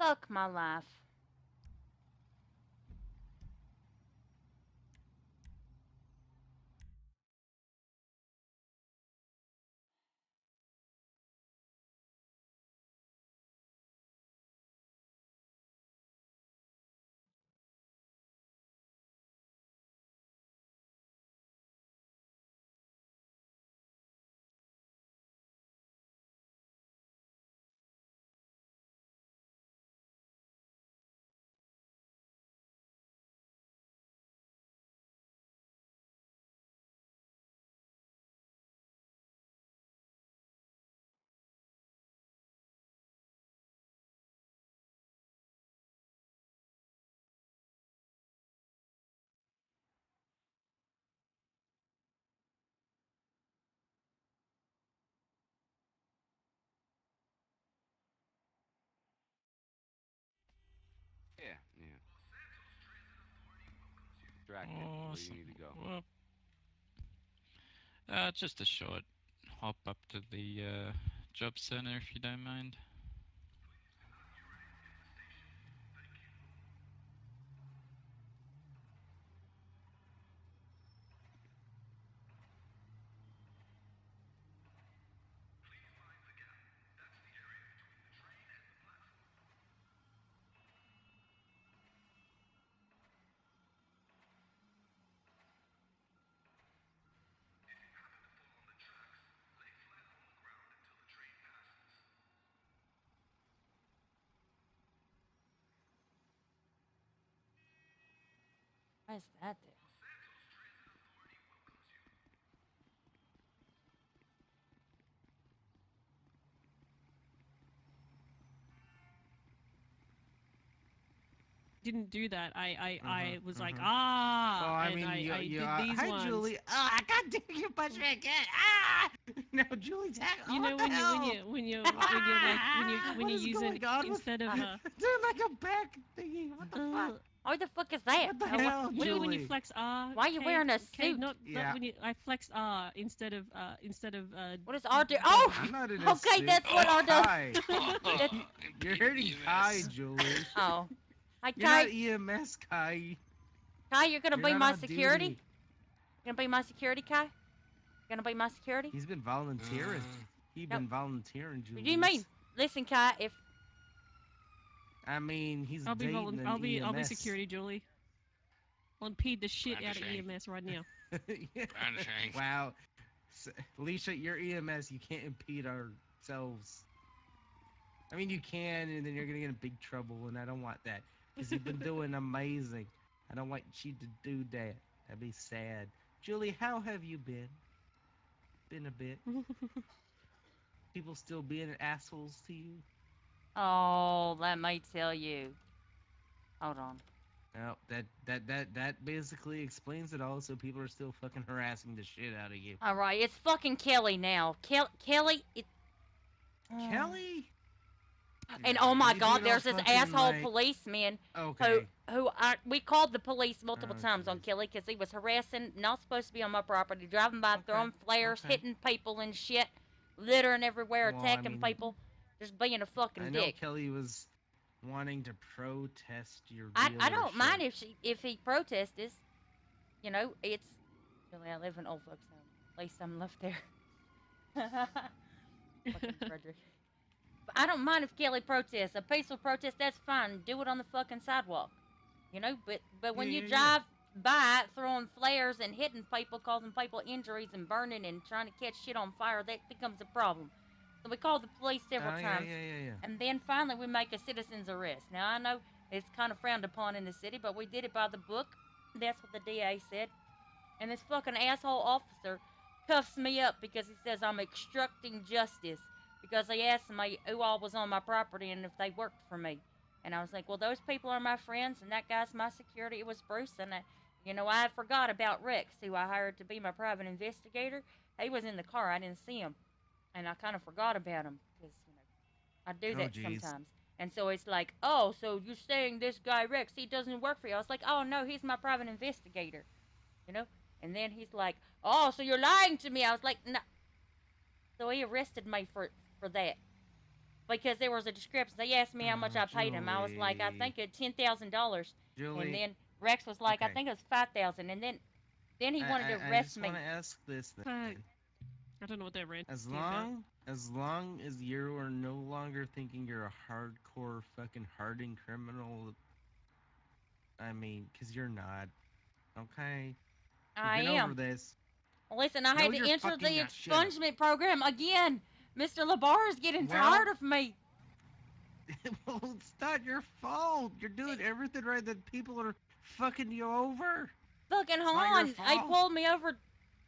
Fuck my life. Yeah, yeah. Distracted. Where do you Awesome. need to go? Well, just a short hop up to the job center if you don't mind. Why is that there? Didn't do that. I was like, Mm-hmm. Well, ah, I and mean, I you did these hi, ones. Julie. Ah, God damn you, punched me again. Ah, no, Julie's hack. Oh, You what know the hell? when you're like when What you're is using going on with instead of Uh, doing like a back thingy? What the fuck? uh what the fuck is that? What the Why, hell, you know when you Julie? flex R, why are you Cade, wearing a Cade, suit? not Yeah, when you I flexed R instead of What is R do? W. Oh, I'm not in a okay, suit. that's what That's R does. Kai. That's You're hurting Kai, EMS. Julie. oh. Hi, You're not Kai. EMS, Kai. Kai, you're gonna You're be not my on security. duty. You're gonna be my security, Kai. You're gonna be my security. He's been volunteering. Uh, He No. been volunteering, What do you mean? Julius. Listen, Kai. If I mean, he's dating an I'll be EMS. security, Julie. I'll impede the shit out of brandishing. EMS right now. Brandishing. Wow. Alicia, you're EMS. You can't impede ourselves. I mean, you can, and then you're gonna get in big trouble, and I don't want that because you've been doing amazing. I don't want you to do that. That'd be sad. Julie, how have you been? Been a bit. People still being assholes to you? oh, let me tell you. Hold on. No, that basically explains it all. So people are still fucking harassing the shit out of you. All right, it's fucking Kelly now. Kelly. Mm. Kelly, And oh my you God, being all there's this fucking asshole like, policeman okay, we called the police multiple oh times on jeez, Kelly because he was harassing, not supposed to be on my property, driving by, okay, throwing flares, okay. hitting people and shit, littering everywhere, Well, I attacking mean, people, just being a I fucking know dick. Kelly was wanting to protest your I don't dealership. mind if he protests, you know, it's really I live in old folks home. At least I'm left there. Fucking Frederick. But I don't mind if Kelly protests. A peaceful protest, that's fine. Do it on the fucking sidewalk. You know, but Yeah, when you yeah, yeah. drive by throwing flares and hitting people, causing people injuries and burning and trying to catch shit on fire, that becomes a problem. So we called the police several Oh yeah, times, yeah, yeah, yeah. and then finally we make a citizen's arrest. Now I know it's kind of frowned upon in the city, but we did it by the book. That's what the DA said. And this fucking asshole officer cuffs me up because he says I'm obstructing justice because he asked me who all was on my property and if they worked for me. And I was like, well, those people are my friends, and that guy's my security. It was Bruce, and I forgot about Rex, who I hired to be my private investigator. He was in the car. I didn't see him, and I kind of forgot about him because I do Oh that jeez. sometimes. And so it's like, oh, so you're saying this guy Rex, he doesn't work for you? I was like, oh no, he's my private investigator, you know. And then he's like, oh, so you're lying to me? I was like, no. So he arrested me for that. because there was a discrepancy. They asked me how much I paid him. I was like, I Julie. think it's $10,000, Julie, and then Rex was like, I okay. think it was 5,000, and then he wanted to I arrest just me. want to ask this Fuck. then. I don't know what that rant As is about. long as you are no longer thinking you're a hardcore fucking hardened criminal, I mean, because you're not. Okay? We've I been am. over this. Listen, I No, had to you're enter fucking the not. Shut up. expungement program again. Mr. Labar is getting Well- tired of me. Well, it's not your fault. You're doing everything right. That people are fucking you over. Fucking not your Han, he fault. pulled me over.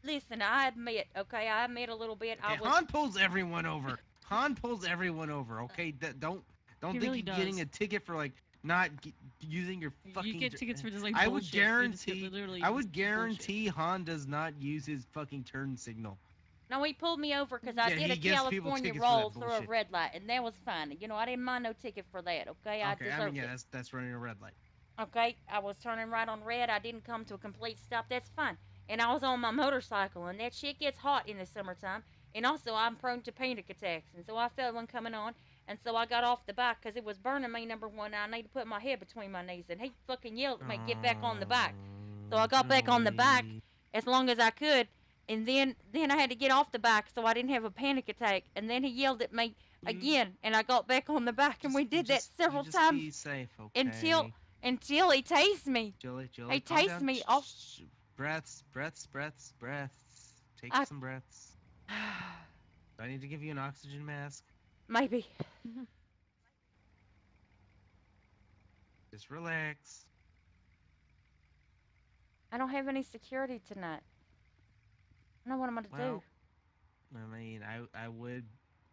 Listen, I admit, okay, I admit a little bit. Okay, I was. Han pulls everyone over. Han pulls everyone over. Okay, don't He think really you're getting does. a ticket for like not using your fucking. You get tickets for just like I bullshit. would You just get guarantee. literally I would just bullshit. guarantee Han does not use his fucking turn signal. No, he pulled me over because I Yeah, did he a gives people California tickets for that roll through a bullshit. red light, and that was fine. You know, I didn't mind no ticket for that. Okay, I Okay, deserved I mean, yeah, it. that's running a red light. Okay, I was turning right on red. I didn't come to a complete stop. That's fine. And I was on my motorcycle, and that shit gets hot in the summertime. And also, I'm prone to panic attacks, and so I felt one coming on. And so I got off the bike because it was burning me. Number one, I need to put my head between my knees, and he fucking yelled at me, "Get back on the bike." So I got back on the bike Julie. as long as I could, and then I had to get off the bike so I didn't have a panic attack. And then he yelled at me again, and I got back on the bike, and we did that several just times Be safe, okay? until he tased me. Julie, He calm tased down. me off. Breaths. Take I- some breaths. Do I need to give you an oxygen mask? Maybe. Just relax. I don't have any security tonight. I don't know what I'm gonna do. Well, I mean, I would,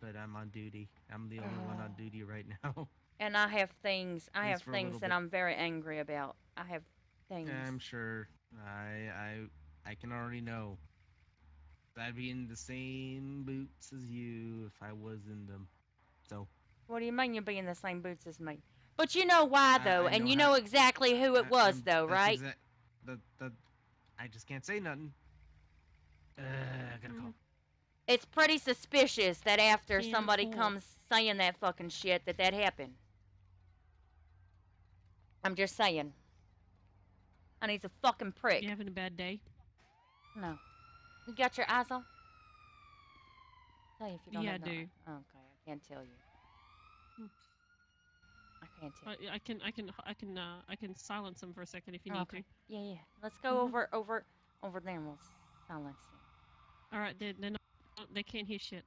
but I'm on duty. I'm the only one on duty right now. And I have things. I At have least for a things little that bit. I'm very angry about. I have things. I'm sure. I can already know. I'd be in the same boots as you if I was in them. So. What do you mean you'll be in the same boots as me? But you know why though, I and know you how- know exactly who it was though, that's right? I just can't say nothing. I gotta call. It's pretty suspicious that after Can't somebody call. comes saying that fucking shit that happened. I'm just saying. And he's a fucking prick. You having a bad day? No. You got your eyes on? Tell you if you don't Yeah, have I no do. eye- Okay, I can't tell you. Hmm. I can't tell you. I can silence them for a second if you need Okay. to. Yeah. Let's go Mhm. over there and we'll silence them. All right, they can't hear shit.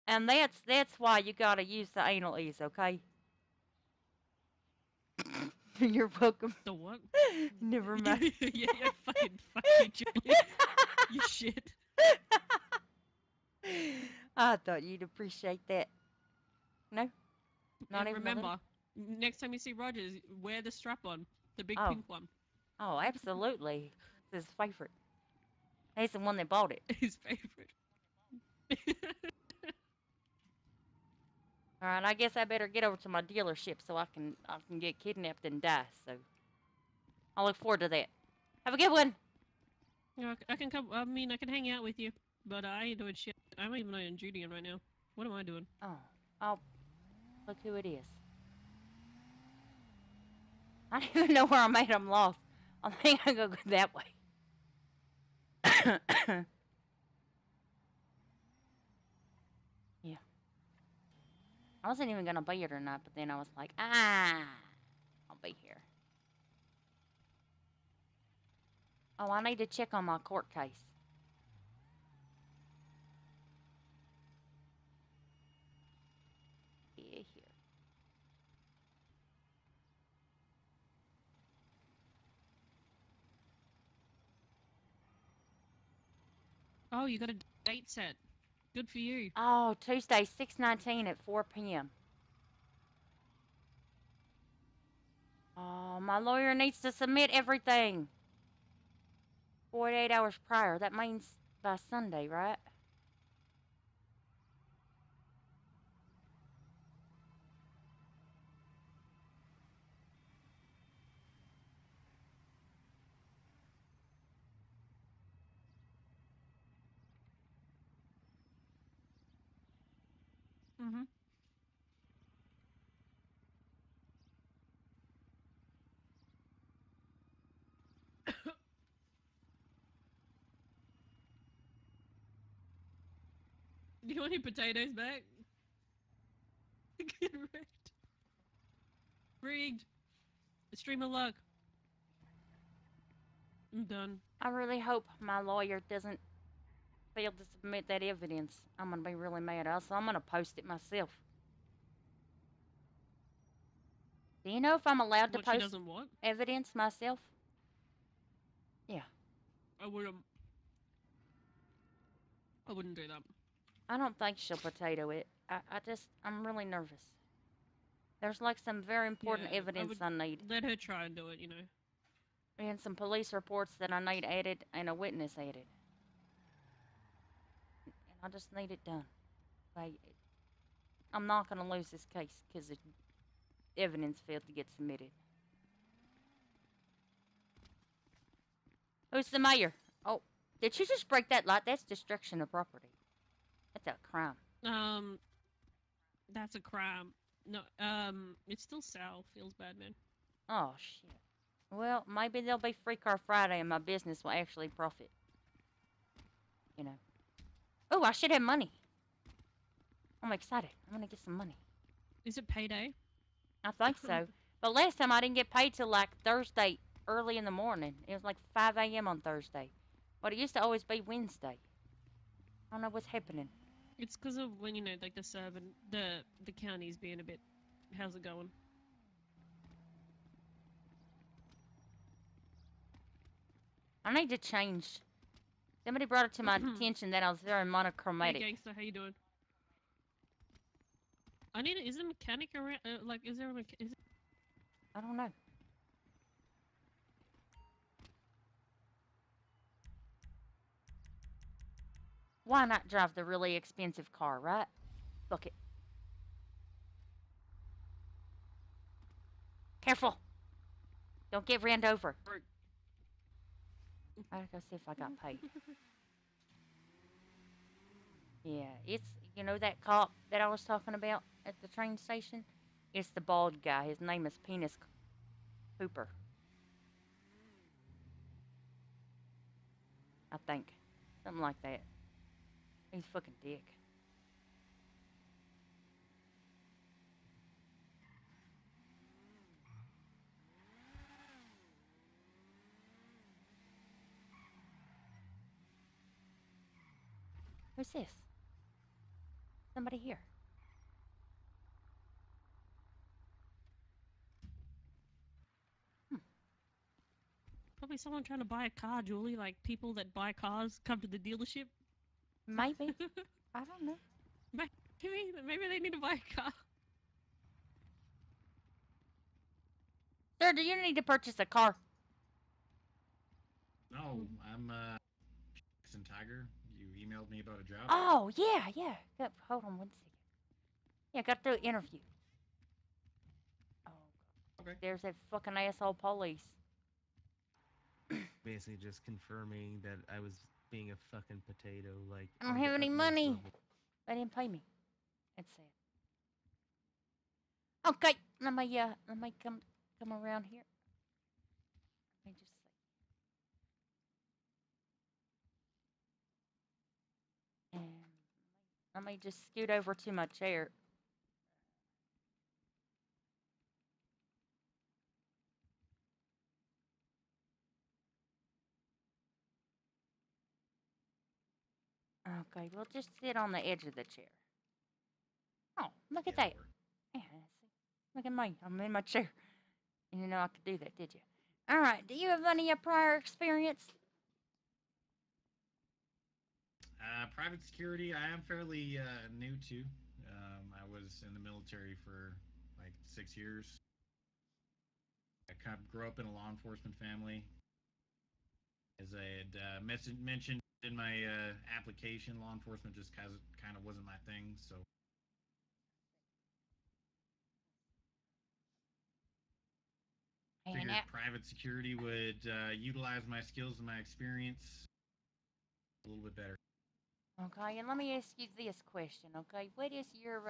And that's why you gotta use the anal ease, okay? You're welcome. The what? Never mind. Yeah, fucking fuck you, Julie. You shit. I thought you'd appreciate that. No? Not And even a little? remember, next time you see Rogers, wear the strap on, the big Oh. pink one. Oh, absolutely. It's his favorite. He's the one that bought it. His favorite. All right, I guess I better get over to my dealership so I can get kidnapped and die. So I look forward to that. Have a good one. Yeah, I can come. I mean, I can hang out with you, but I ain't doing shit. I'm even on duty right now. What am I doing? Oh, look who it is. I don't even know where I'm at. I'm lost. I think I go that way. Yeah. I wasn't even gonna be here tonight, but then I was like, I'll be here. Oh, I need to check on my court case. Yeah, here. Oh, you got a date set. Good for you. Oh, Tuesday, 6/19 at 4 p.m. Oh, my lawyer needs to submit everything 48 hours prior. That means by Sunday, right? Mm-hmm. Do you want your potatoes back? Get wrecked. Rigged. A stream of luck. I'm done. I really hope my lawyer doesn't fail to submit that evidence. I'm going to be really mad. Also, I'm going to post it myself. Do you know if I'm allowed to What she post doesn't want? evidence myself? Yeah. I wouldn't. I wouldn't do that. I don't think she'll potato it. I'm really nervous. There's like some very important Yeah, evidence I need. Let her try and do it, you know. And some police reports that I need added and a witness added. And I just need it done. I'm not going to lose this case because the evidence failed to get submitted. Who's the mayor? Oh, did you just break that light? That's destruction of property. That's a crime. That's a crime. No, it's still Sal. Feels bad, man. Oh, shit. Well, maybe there'll be Free Car Friday and my business will actually profit. You know. Oh, I should have money. I'm excited. I'm going to get some money. Is it payday? I think so. But last time I didn't get paid till like Thursday early in the morning. It was like 5 a.m. on Thursday. But it used to always be Wednesday. I don't know what's happening. It's because of when, you know, like the servant, the county's being a bit, how's it going? I need to change. Somebody brought it to my attention that I was very monochromatic. Hey gangster, how you doing? I need is a mechanic around, like, is there a mechanic? I don't know. Why not drive the really expensive car, right? Look it. Careful. Don't get ran over. I gotta go see if I got paid. Yeah, it's, you know that cop that I was talking about at the train station? It's the bald guy. His name is Penis Cooper. I think. Something like that. He's fucking dick. Who's this? Somebody here. Probably someone trying to buy a car, Julie. Like people that buy cars come to the dealership. Maybe. I don't know. Maybe they need to buy a car. Sir, do you need to purchase a car? No, I'm Jackson Tiger. You emailed me about a job. Oh, yeah. Hold on 1 second. Yeah, got through interview. Oh, Okay. there's that fucking asshole police. Basically, just confirming that I was being a fucking potato. Like I don't on the have any utmost money. level. They didn't pay me. That's sad. Okay, let me come around here. Let me just see. And let me just scoot over to my chair. Okay, we'll just sit on the edge of the chair. Oh, look at Yeah, that. Yeah, see? Look at me. I'm in my chair. You didn't know I could do that, did you? All right. Do you have any prior experience? Private security, I am fairly new to. I was in the military for like 6 years. I kind of grew up in a law enforcement family. As I had mentioned in my application, law enforcement just kind of wasn't my thing. So And figured private security would utilize my skills and my experience a little bit better. okay, and let me ask you this question, okay? What is your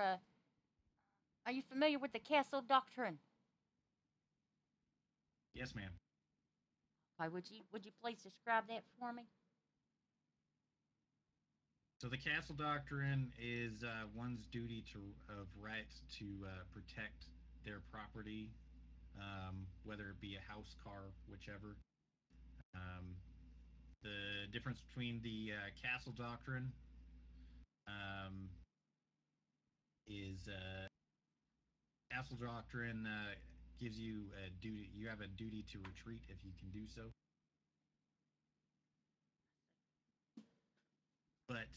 are you familiar with the castle doctrine? Yes, ma'am. Okay, would you please describe that for me? So the castle doctrine is one's duty of right to protect their property, whether it be a house, car, whichever. Um, the difference between the castle doctrine is castle doctrine gives you a duty. You have a duty to retreat if you can do so. But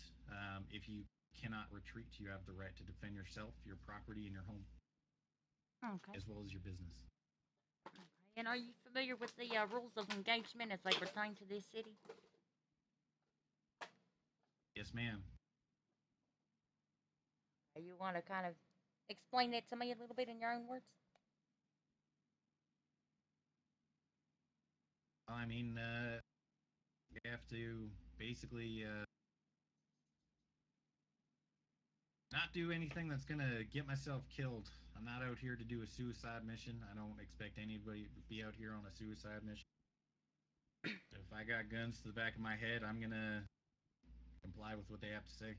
if you cannot retreat, you have the right to defend yourself, your property, and your home, Okay. as well as your business. And are you familiar with the rules of engagement as they pertain to this city? Yes, ma'am. You want to kind of explain that to me a little bit in your own words? I mean, you have to basically not do anything that's gonna get myself killed. I'm not out here to do a suicide mission. I don't expect anybody to be out here on a suicide mission. If I got guns to the back of my head, I'm gonna comply with what they have to say.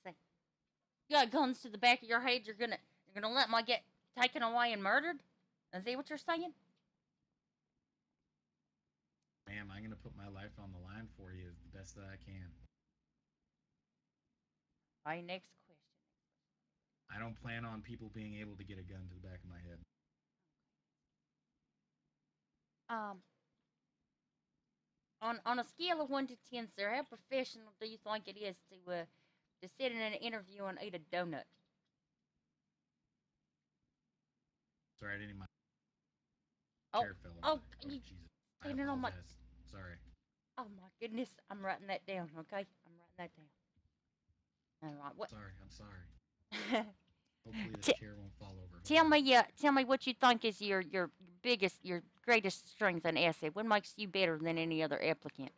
Say, you got guns to the back of your head. You're gonna let me get taken away and murdered? Is that what you're saying? Ma'am, I'm gonna put my life on the line for you the best that I can. All right, next question. I don't plan on people being able to get a gun to the back of my head. On a scale of 1 to 10, sir, how professional do you think it is to sit in an interview and eat a donut? Sorry, I didn't even. Oh, Chair fell oh, over. you Jesus. I standing on my. apologize. Sorry. Oh my goodness, I'm writing that down. Okay, I'm writing that down. All right, what? Sorry. I'm sorry. Hopefully the chair won't fall over. Tell me what you think is your biggest, your greatest strength and asset. What makes you better than any other applicant?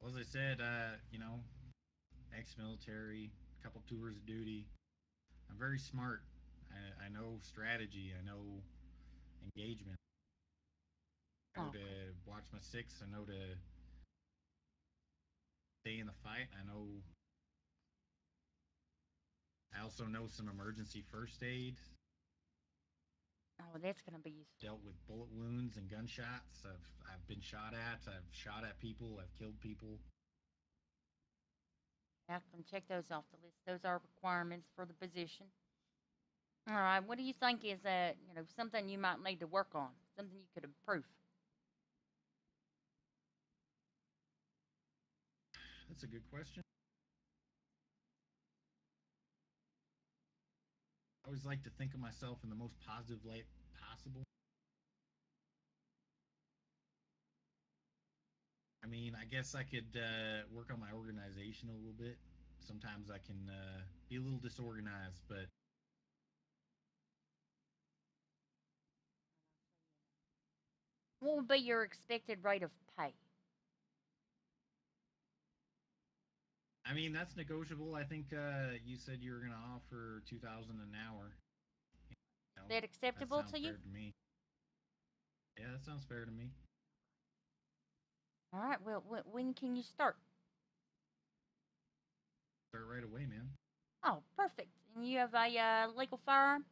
Well, as I said, ex-military, a couple tours of duty. I'm very smart. I know strategy. I know engagement. I know to watch my six. I know to stay in the fight. I also know some emergency first aid. Oh, that's gonna be useful. Dealt with bullet wounds and gunshots. I've been shot at. I've shot at people. I've killed people. I can check those off the list. Those are requirements for the position. All right. What do you think is something you might need to work on? Something you could improve? That's a good question. I always like to think of myself in the most positive light possible. I mean, I guess I could work on my organization a little bit. Sometimes I can be a little disorganized, but What would be your expected rate of pay? I mean that's negotiable. I think you said you were going to offer 2,000 an hour. You know, Is that acceptable sounds to you? fair to me. Yeah, that sounds fair to me. All right. Well, when can you start? Start right away, man. Oh, perfect. And you have a legal firearm?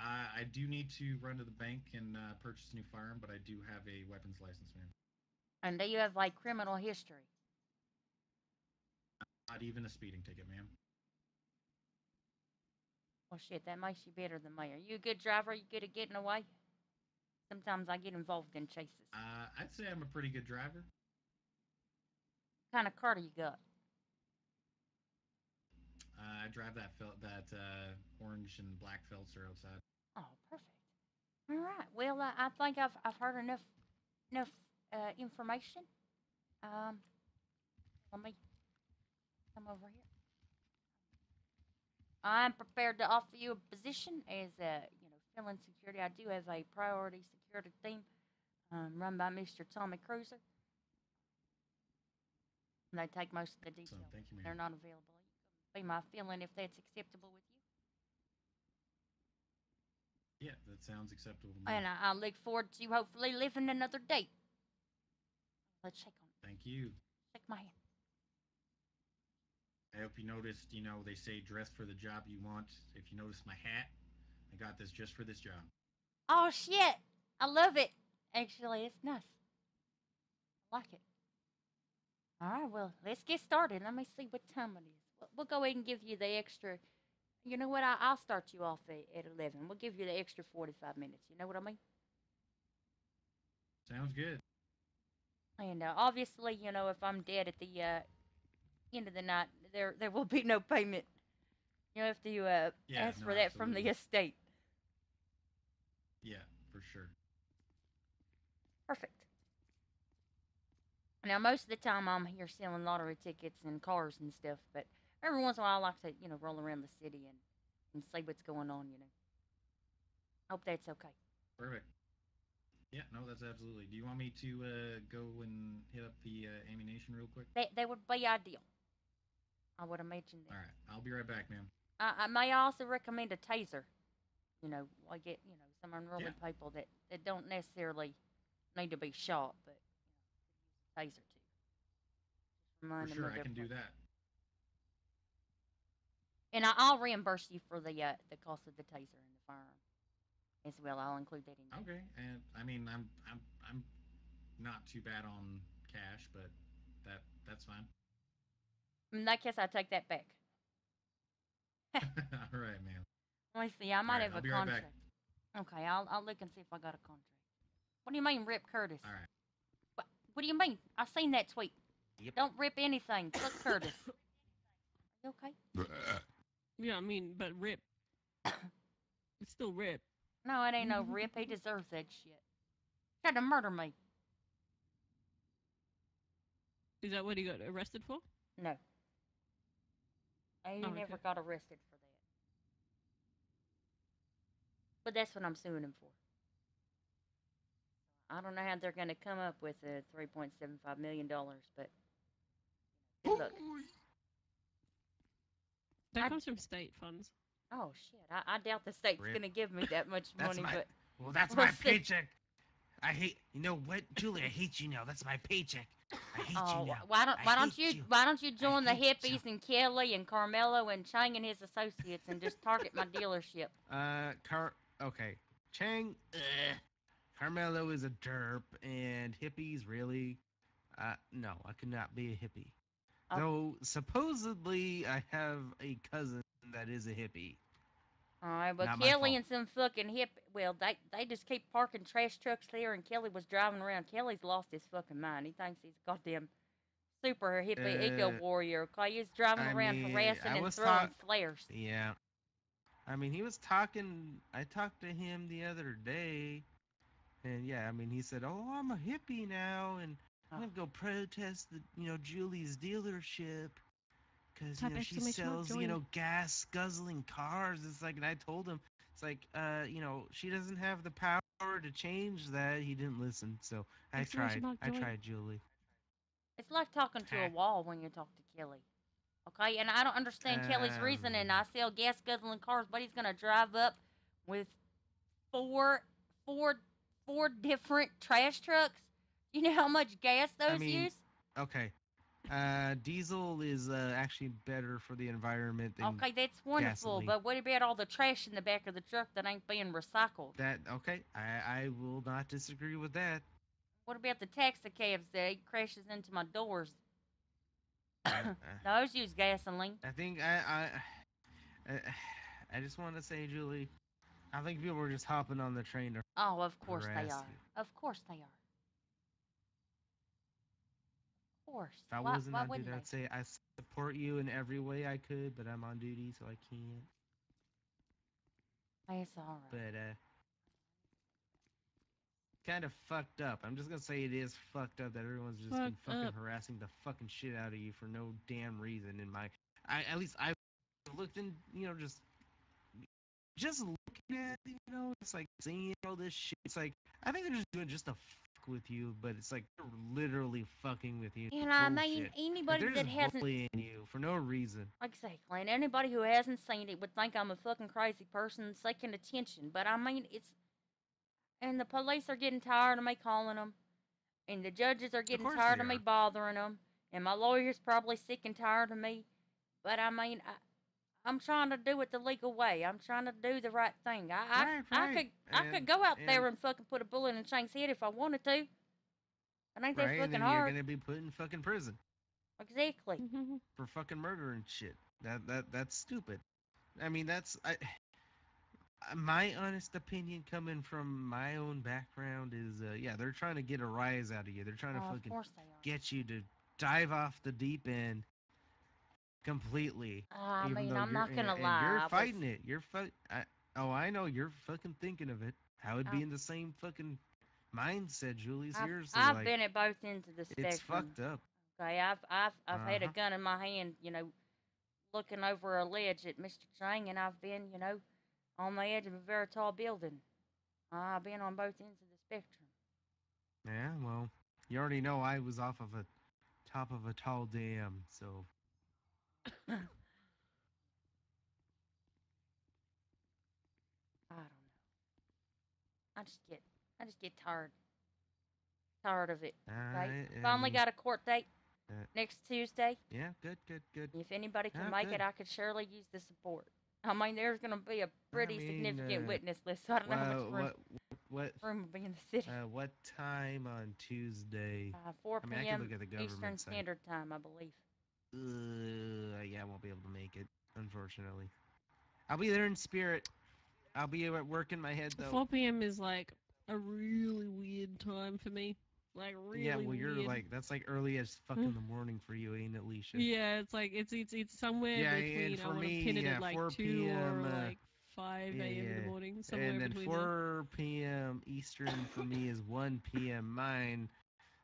I do need to run to the bank and purchase a new firearm, but I do have a weapons license, man. And do you have like criminal history? Not even a speeding ticket, ma'am. Well, shit, that makes you better than me. Are you a good driver? You good at getting away? Sometimes I get involved in chases. I'd say I'm a pretty good driver. What kind of car do you got? I drive that orange and black Feltzer outside. Oh, perfect. All right. Well, I think I've heard enough information. Let me come over here. I'm prepared to offer you a position as filling security. I do have a priority security team run by Mr. Tommy Cruiser. And they take most of the So, details. thank you, They're ma'am. not available. You can be my filling if that's acceptable with you. Yeah, that sounds acceptable to me. And I look forward to hopefully living another day. Let's shake on it. Thank you. Shake my hand. I hope you noticed, they say dress for the job you want. If you notice my hat, I got this just for this job. Oh, shit. I love it. Actually, it's nice. I like it. All right, well, let's get started. Let me see what time it is. We'll go ahead and give you the extra. You know what? I'll start you off at 11. We'll give you the extra 45 minutes. You know what I mean? Sounds good. And obviously, if I'm dead at the end of the night, there will be no payment. You have to ask no, for that from the absolutely. estate. Yeah, for sure. Perfect. Now, most of the time I'm here selling lottery tickets and cars and stuff, but every once in a while I like to, roll around the city and see what's going on, Hope that's okay. Perfect. Yeah, no, that's absolutely. Do you want me to go and hit up the ammunition real quick? That would be ideal. I would imagine that. All right, I'll be right back, ma'am. I may also recommend a taser. I get, some unruly people that don't necessarily need to be shot, but taser too. Just remind For them sure, of I their can do place. that. And I'll reimburse you for the cost of the taser and the firearm as well. I'll include that in. Okay, and I mean, I'm not too bad on cash, but that's fine. In that case, I take that back. All right, ma'am. Let me see. I might All right, have I'll a be right back. contract. Okay, I'll look and see if I got a contract. What do you mean, Rip Curtis? All right. What do you mean? I seen that tweet. Yep. Don't rip anything. Fuck Curtis. Are you okay? Yeah, I mean, but Rip. It's still Rip. No, it ain't no Rip. He deserves that shit. Tried to murder me. Is that what he got arrested for? No. He okay. never got arrested for that. But that's what I'm suing him for. I don't know how they're going to come up with $3.75 million, but good luck. That comes from state funds. Oh, shit. I doubt the state's Rip. going to give me that much That's money, my but well, that's we'll my see. paycheck. I hate. You know what, Julie? I hate you now. That's my paycheck. I hate you now. why don't hate you. why don't you join the hate you. hippies and Kelly and Carmelo and Chang and his associates and just target my dealership? Okay. Chang. Carmelo is a derp, and hippies really. No, I could not be a hippie. Oh. So supposedly I have a cousin that is a hippie. All right, but Not my Kelly fault. and some fucking hip. Well, they just keep parking trash trucks there, and Kelly was driving around. Kelly's lost his fucking mind. He thinks he's a goddamn super hippie ego Uh, warrior. Okay, he's driving I around mean, harassing I and was throwing taught. flares. Yeah. I mean, he was talking. I talked to him the other day, and yeah, I mean, he said, "Oh, I'm a hippie now, and I'm Oh. gonna go protest the, Julie's dealership, because Type she exclamation mark, sells, join. gas guzzling cars." It's like, and I told him, it's like, she doesn't have the power to change that. He didn't listen, so I Exclamation tried. mark, I join. tried, Julie. It's like talking to a wall when you talk to Kelly. Okay, and I don't understand Kelly's reasoning. I sell gas guzzling cars, but he's gonna drive up with four, four, four different trash trucks. You know how much gas I those mean, use? okay. Diesel is actually better for the environment than Okay, that's wonderful, gasoline. but what about all the trash in the back of the truck that ain't being recycled? That okay? I will not disagree with that. What about the taxi cabs that he crashes into my doors? Uh, Those use gasoline. I think I just want to say, Julie, I think people are just hopping on the train to Oh, of course they harass are. you. Of course they are. Of course. If I Why wasn't on wouldn't duty, I'd say I support you in every way I could, but I'm on duty, so I can't. they? It's all right. But kind of fucked up. I'm just gonna say it is fucked up that everyone's just been Fucked fucking up. harassing the fucking shit out of you for no damn reason. At least I looked in, just looking at, it's like seeing all this shit. It's like I think they're just doing just to fuck with you, but it's like they're literally fucking with you. And I mean, Bullshit. Like anybody they're that just hasn't, bullying you for no reason. exactly, and anybody who hasn't seen it would think I'm a fucking crazy person seeking attention. But I mean, and the police are getting tired of me calling them, and the judges are Of getting course tired they of me are. bothering them, and my lawyer's probably sick and tired of me. But I mean, I'm trying to do it the legal way. I'm trying to do the right thing. Right. I could go out there and fucking put a bullet in Shank's head if I wanted to. It ain't that right, and fucking then you're hard. gonna be put in fucking prison Exactly. for fucking murder and shit. That's stupid. I mean, my honest opinion coming from my own background is yeah, they're trying to get a rise out of you. They're trying to Oh, of fucking course they are. get you to dive off the deep end completely. I Even mean, though I'm not gonna and you're lie. fighting it. I know you're fucking thinking of it. I would be I, in the same fucking mindset, Julie. Seriously, I've like been at both ends of the it's spectrum. fucked up. Okay, I've had a Uh-huh. gun in my hand, looking over a ledge at Mr. Chang, and I've been, on the edge of a very tall building. I've been on both ends of the spectrum. Yeah, well, you already know I was off of a top of a tall dam, so I don't know. I just get tired of it. Okay, I finally mean, got a court date uh, next Tuesday. yeah, good. If anybody can Yeah, make good. it, I could surely use the support. I mean, there's gonna be a I pretty mean, significant witness list, so I don't know how much well, what, room will be in the city. what time on Tuesday? 4 I mean, I p.m. could look at the Eastern government site. Standard Time, I believe. Yeah, I won't be able to make it, unfortunately. I'll be there in spirit. I'll be at work in my head though. 4 p.m. is like a really weird time for me. Like really Yeah, well, you're weird. like that's like early as fuck in the morning for you, ain't it, Alicia? Yeah, it's like it's somewhere Yeah, and between for I want to me, pin it yeah, at like 4 2 p.m. or like 5 Yeah, a.m. in the yeah. morning, somewhere And then between there. 4 p.m. Eastern for me is 1 p.m. mine.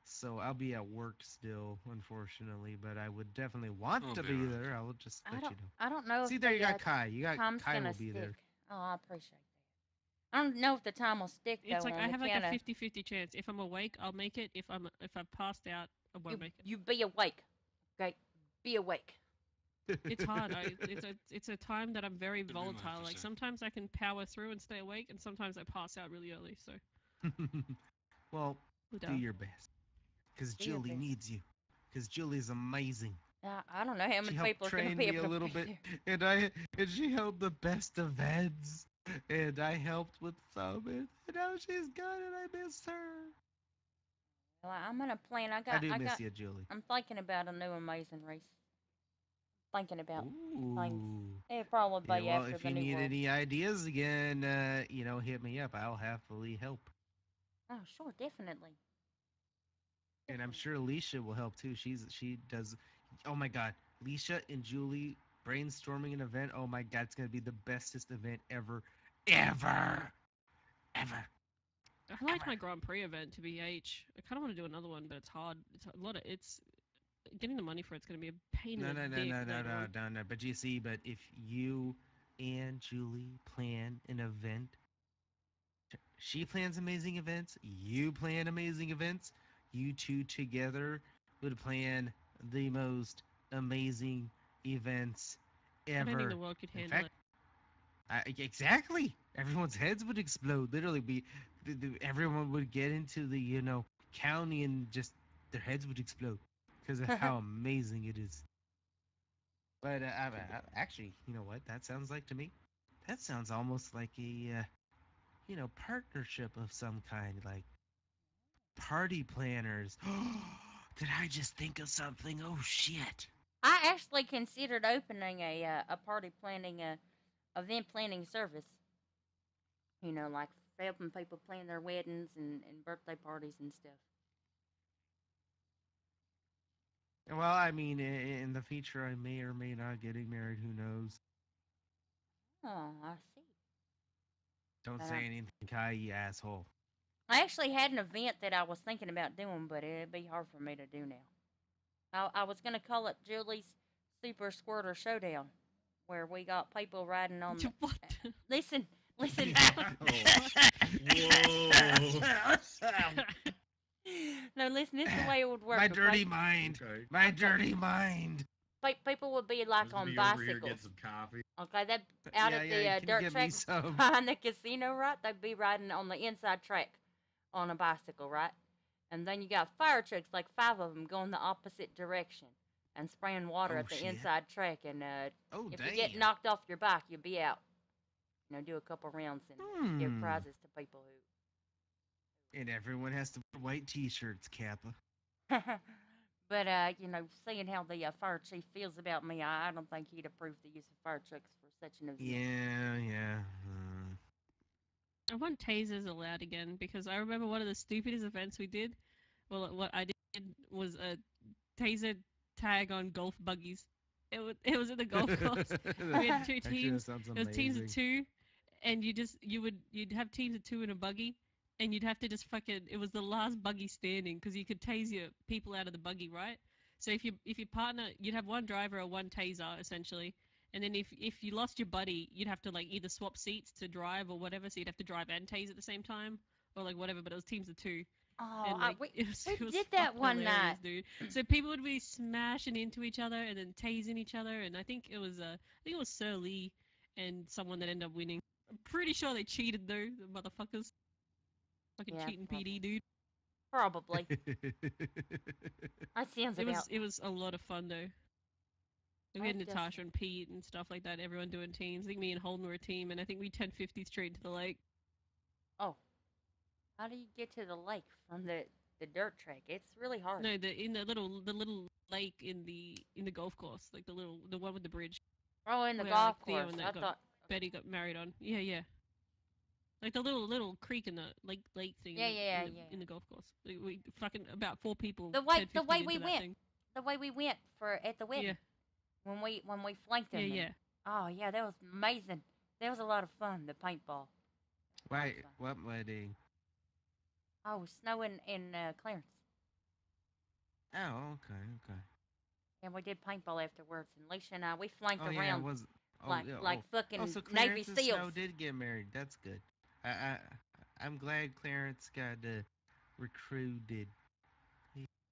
So I'll be at work still, unfortunately, but I would definitely want I'll to be be around. there. I will just let you know. I don't know See, if there the you got Kai. You got time's Kai gonna will be stick. there. Oh, I appreciate that. I don't know if the time will stick though. It's like on I the have like count a of 50-50 chance. If I'm awake, I'll make it. If I'm passed out, I won't make it. you be awake. Okay, be awake. It's hard. It's a time that I'm very To be my volatile. Like officer. sometimes I can power through and stay awake, and sometimes I pass out really early. So Well, do duh. your best. Because Do your Julie best. needs you. Because Julie's amazing. I don't know how She many helped people are gonna train be me able a to little be bit, there. and she helped the best of eds, and I helped with some, and now she's gone, and I miss her. Well, I'm gonna plan. I do miss you, Julie. I'm thinking about a new Amazing Race. Thinking about things. Ooh. It'll probably Yeah, be well, after if the you new need world. any ideas again, hit me up. I'll happily help. Oh, sure, definitely. And I'm sure Alicia will help too. She does. Oh my God, Alicia and Julie brainstorming an event. Oh my God, it's gonna be the bestest event ever, ever, ever. I liked my Grand Prix event to BH. I kind of want to do another one, but it's hard. It's a lot of it's getting the money for it's going to be a pain No, in the no, no, dick no, no, later no, on. no, no. But you see, but if you and Julie plan an event, she plans amazing events, you plan amazing events, you two together would plan the most amazing events I don't think ever. the world could In handle fact, exactly. Everyone's heads would explode. Literally, everyone would get into the county and just their heads would explode because of how amazing it is. But actually, you know what that sounds like to me? That sounds almost like a partnership of some kind, like party planners. Did I just think of something? Oh shit! I actually considered opening a party planning event planning service. Like helping people plan their weddings and birthday parties and stuff. Well, I mean, in the future, I may or may not getting married. Who knows? Oh, I see. Don't But say anything, Kai, you asshole. I actually had an event that I was thinking about doing, but it'd be hard for me to do now. I was gonna call it Julie's Super Squirter Showdown, where we got people riding on the. What? Listen, listen. Whoa. No, listen. This is the way it would work. My okay? dirty mind. Okay. My dirty mind. People would be like Just on be over here, bicycles. get some coffee. Okay, that out at the can you dirt give track me some? behind the casino, right? They'd be riding on the inside track on a bicycle, right? And then you got fire trucks, like 5 of them, going the opposite direction and spraying water Oh, at the shit. inside track. And Oh, if damn. you get knocked off your bike, you'll be out. Do a couple rounds and give prizes to people And everyone has to wear white t-shirts, Kappa. who. But seeing how the fire chief feels about me, I don't think he'd approve the use of fire trucks for such an event. Yeah. I want tasers allowed again because I remember one of the stupidest events we did. Well, what I did was a taser tag on golf buggies. It was at the golf course. We had 2 Actually, teams. that sounds It was teams of amazing. 2, and you'd have teams of 2 in a buggy, and you'd have to just fucking. It was the last buggy standing because you could tase your people out of the buggy, right? So if your partner, you'd have one driver or one taser essentially, and then if you lost your buddy, you'd have to like either swap seats to drive or whatever. So you'd have to drive and tase at the same time, or like whatever. But it was teams of 2. Oh, And like, we it was did that fucking one hilarious, night. dude. So people would be smashing into each other and then tasing each other, and I think it was Sir Lee and someone that ended up winning. I'm pretty sure they cheated though, the motherfuckers. Fucking Yeah, cheating probably. PD, dude. Probably. That sounds about. It was a lot of fun though. We had That does Natasha and Pete and stuff like that. Everyone doing teams. I think me and Holden were a team, and I think we 1050 straight to the lake. Oh, how do you get to the lake from the dirt track? It's really hard. No, the little lake in the golf course, like the one with the bridge. Oh, in the Where, golf like, Theo course. and I that got- thought. Betty got married on. Yeah. Like the little creek in the lake thing. Yeah. In the golf course. Like, we fucking about 4 people. The way 1050 we into that went. thing. The way we went at the wedding. Yeah. When we flanked them. Yeah. Oh yeah, that was amazing. That was a lot of fun. The paintball. Wait, what wedding? Oh, Snow and Clarence. Oh, okay. And we did paintball afterwards. And Alicia and I, we flanked Oh, yeah, around was like fucking so Navy Clarence and Snow SEALs. did get married. That's good. I'm glad Clarence got recruited.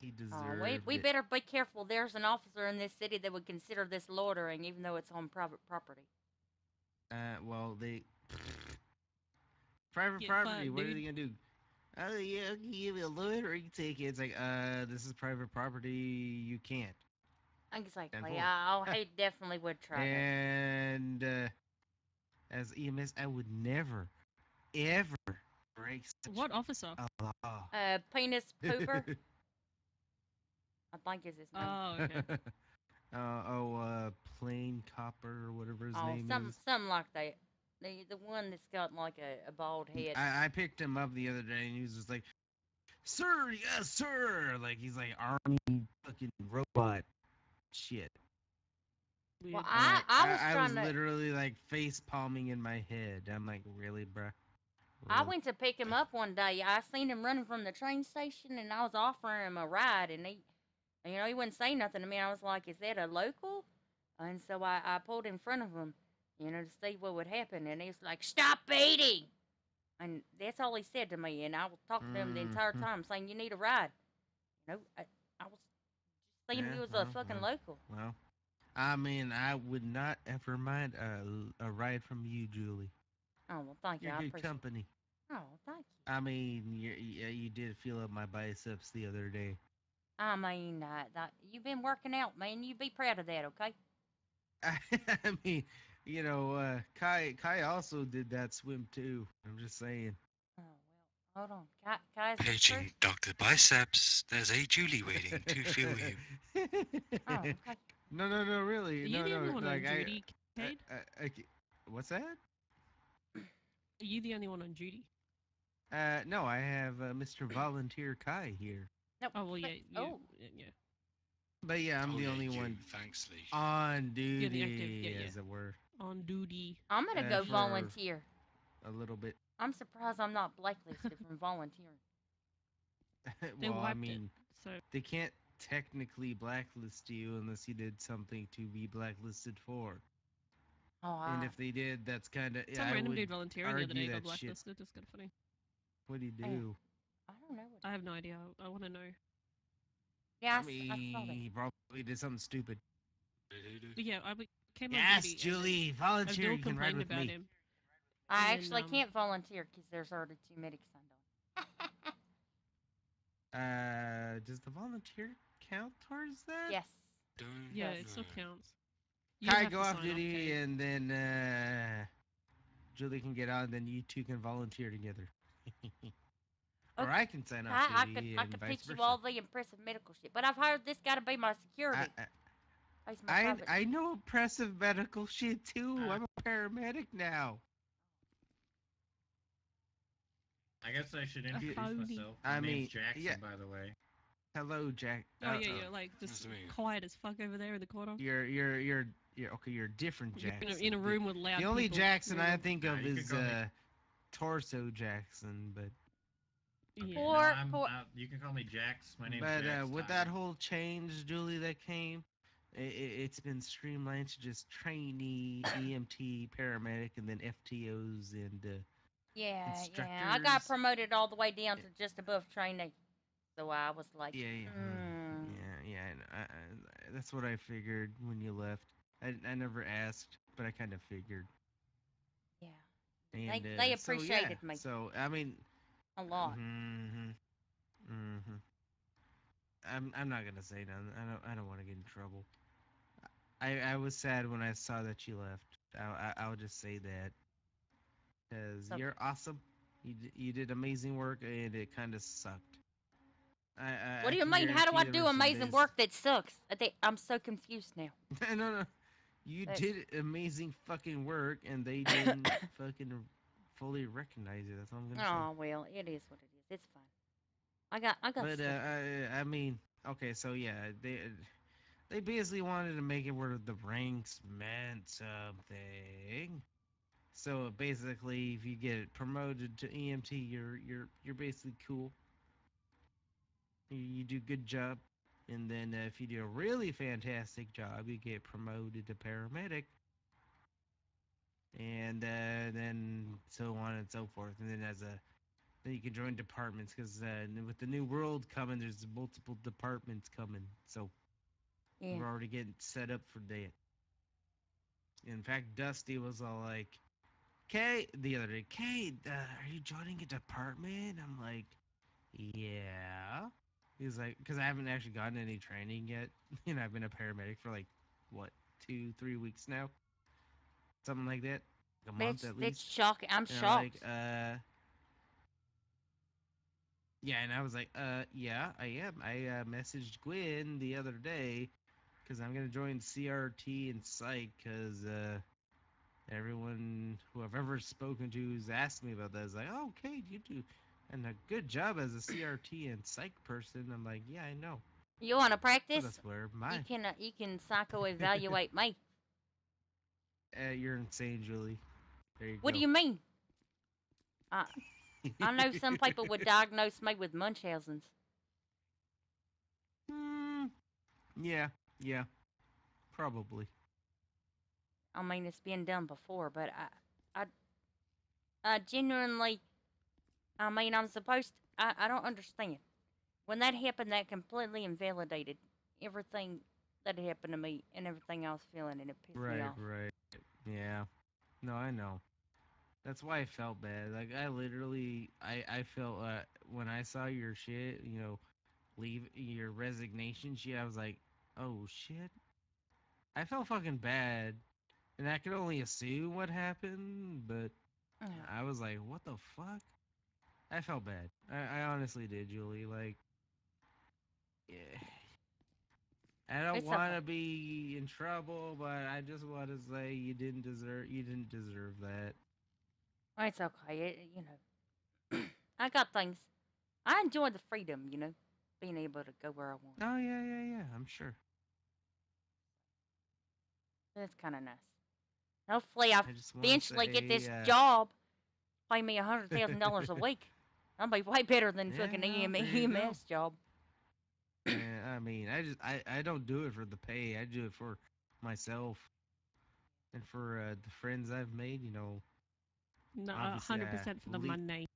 He deserved We it. better be careful. There's an officer in this city that would consider this loitering, even though it's on private property. Well, they private Get property. fucked, What are dude. they gonna do? Oh yeah, I'll give you a loitering ticket. It's like, this is private property. You can't. Exactly. Tenfold. I definitely would try that. And as EMS, I would never, ever break such What officer? a law. Penis pooper. I think is his name. Oh, okay. Plain Copper or whatever his Oh, name is. something like that. The one that's got like a bald head. I picked him up the other day and he was just like, "Sir, yes, sir." Like he's like army fucking robot shit. Weird. Well, And I was I trying was to. literally like face palming in my head. I'm like, really, bruh? I Really? went to pick him up one day. I seen him running from the train station, and I was offering him a ride, and he wouldn't say nothing to me. I was like, "Is that a local?" And so I pulled in front of him, to see what would happen, and he was like, "Stop beating!" And that's all he said to me, and I was talking to him the entire Mhm. time, saying, "You need a ride." I was just thinking Yeah, he was a well, fucking well, local. well. I mean, I would not ever mind a ride from you, Julie. Oh well, thank you. You're I good appreciate it. company. Oh, thank you. I mean, you did feel up my biceps the other day. I mean, you've been working out, man. You be proud of that, okay? I mean, Kai also did that swim too. I'm just saying. Oh well, hold on. Kai, is this true? Paging Dr. Biceps, there's a Julie waiting to feel you. Oh, okay. No, really. Are you the only one on Like duty, Cade? what's that? Are you the only one on duty? No, I have Mr. Volunteer Kai here. No. Oh, well, yeah. Oh. Yeah. But yeah, I'm the Oh, only yeah, one Thanks, Lee. on You're the duty, active, yeah. as it were, On duty. I'm gonna go for- volunteer. a little bit. I'm surprised I'm not blacklisted from volunteering. They Well, I wiped mean, it. So, they can't technically blacklist you unless you did something to be blacklisted for. Oh, And if they did, that's kind of some I random would dude volunteering the other argue day got that shit. blacklisted. It's kind of funny. What do you Oh. do? I don't know. I have no idea. I want to know. Yeah, I mean, I saw that. he probably did something stupid. But yeah, came on Yes, duty. and Julie, Abdul volunteer. You can ride complained with about me. him. I and then, actually can't volunteer because there's already 2 medics signed on. Does the volunteer count towards that? Yes. Yeah, Yes. it still counts. You Kai, have go to off sign duty, Cade. and then Julie can get on. Then you two can volunteer together. Or Okay. I can sign off I duty, could and vice teach versa. you all the impressive medical shit, but I've heard this got to be my security. He's my private. I know impressive medical shit too. Uh, I'm a paramedic now. I guess I should introduce phony. myself. I My mean, name's Jackson, yeah. by the way. Hello, Jack. Oh yeah, like Nice just to meet you. quiet as fuck over there in the corner. You're okay. You're different, You're Jackson. in a room with loud The only people. Jackson I Yeah. think Nah, of you can is call me- Torso Jackson, but Okay, Yeah. no, Poor- I'm, poor- you can call me Jax. My name's but Jax. with that whole change, Julie, that came, it's been streamlined to just trainee, EMT, paramedic, and then FTOs and Yeah. I got instructors. promoted all the way down to just above trainee. So I was like, yeah. And that's what I figured when you left. I never asked, but I kind of figured. yeah, And, they so, yeah, appreciated me So I mean, a lot. I'm not gonna say nothing. I don't want to get in trouble. I was sad when I saw that you left. I'll just say that because Okay. you're awesome. You did amazing work, and it kind of sucked. What do you can mean? How do I guarantee there do were some amazing days- work that sucks? I'm so confused now. no. You Hey. did amazing fucking work, and they didn't fucking fully recognize it. That's all I'm gonna say. Oh well, it is what it is. It's fine. I got But stuff. I mean, okay, so yeah, they basically wanted to make it where the ranks meant something. So basically, if you get promoted to EMT, you're basically cool. You do good job, and then if you do a really fantastic job, you get promoted to paramedic, and then so on and so forth. And then then you can join departments because with the new world coming, there's multiple departments coming. So Yeah. we're already getting set up for that. In fact, Dusty was all like, "Kate," the other day, "Kate, are you joining a department?" I'm like, "Yeah." He's like, "Because I haven't actually gotten any training yet. I've been a paramedic for like what 2-3 weeks now, something like that, a month at That's least." shocking. I'm And I'm shocked. like, Yeah, and I was like, yeah, I am. I messaged Gwen the other day because I'm gonna join CRT and Psych because everyone who I've ever spoken to who's asked me about that is like, oh, okay, you do, and a good job as a CRT and Psych person. I'm like, yeah, I know. You want to So practice? that's where You can psycho evaluate me. You're insane, Julie. There you What do go. you mean? I I know some people would diagnose me with Munchausen's. Mm, yeah, yeah, probably. I mean, it's been done before, but I genuinely, I mean, I'm supposed. I don't understand. When that happened, that completely invalidated everything that happened to me and everything I was feeling, and it pissed me Right, off. right. Yeah. No, I know. That's why I felt bad. Like I literally, I felt when I saw your shit, leave your resignation shit. I was like, oh shit. I felt fucking bad, and I could only assume what happened, but Ugh. I was like, what the fuck? I felt bad. I honestly did, Julie. Like, yeah. I don't It's want okay. to be in trouble, but I just want to say you didn't deserve that. It's okay. I got things. I enjoy the freedom, being able to go where I want. Oh yeah, yeah, yeah. I'm sure. That's kind of nice. Hopefully, I I just want to eventually get say, this job. Pay me $100,000 a week. That'll be way better than yeah, fucking well, there you go. EMS job. Yeah, I mean, I don't do it for the pay. I do it for myself and for the friends I've made. No, Obviously, 100% for the money.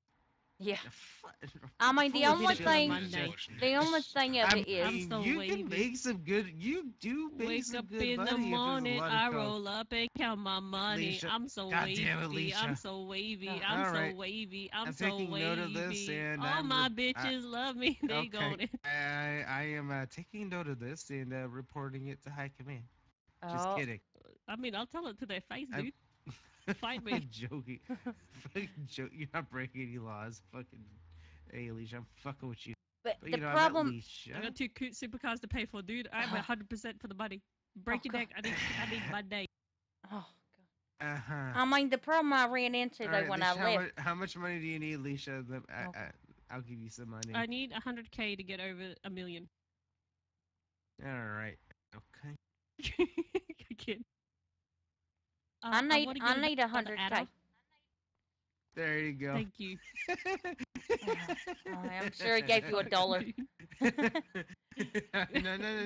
Yeah. Fu- I mean, the full of only shit. thing, Monday. the only thing of I it is, I'm mean, so you can wavy. make some good. You do make Wake some up good in money the if there's a morning, lot of I coke. roll up and count my money. Alicia, I'm so God wavy. damn it, I'm Alicia. so wavy. Oh. I'm so Alright. wavy. I'm I'm so taking note of this, wavy. and All I'm my I, bitches love me. They okay. gon' it. I am taking note of this and reporting it to high command. Just oh, kidding. I mean, I'll tell it to their face, I'm dude. Fight me. I'm joking. Fucking joke. You're not breaking any laws. Fucking. Hey, Alicia, I'm fucking with you. but But the I met problem, Alicia. I got 2 cute supercars to pay for, dude. I'm 100% for the money. Break your God. neck. I need money. oh, Uh huh. I mean, the problem I ran into All though right, when Alicia, I left. how much money do you need, Alicia? Okay. I'll give you some money. I need 100K to get over a million. All right. Okay. I can't. I need wanna get I need on the 100K. adder. There you go. Thank you. I'm sure he gave you $1.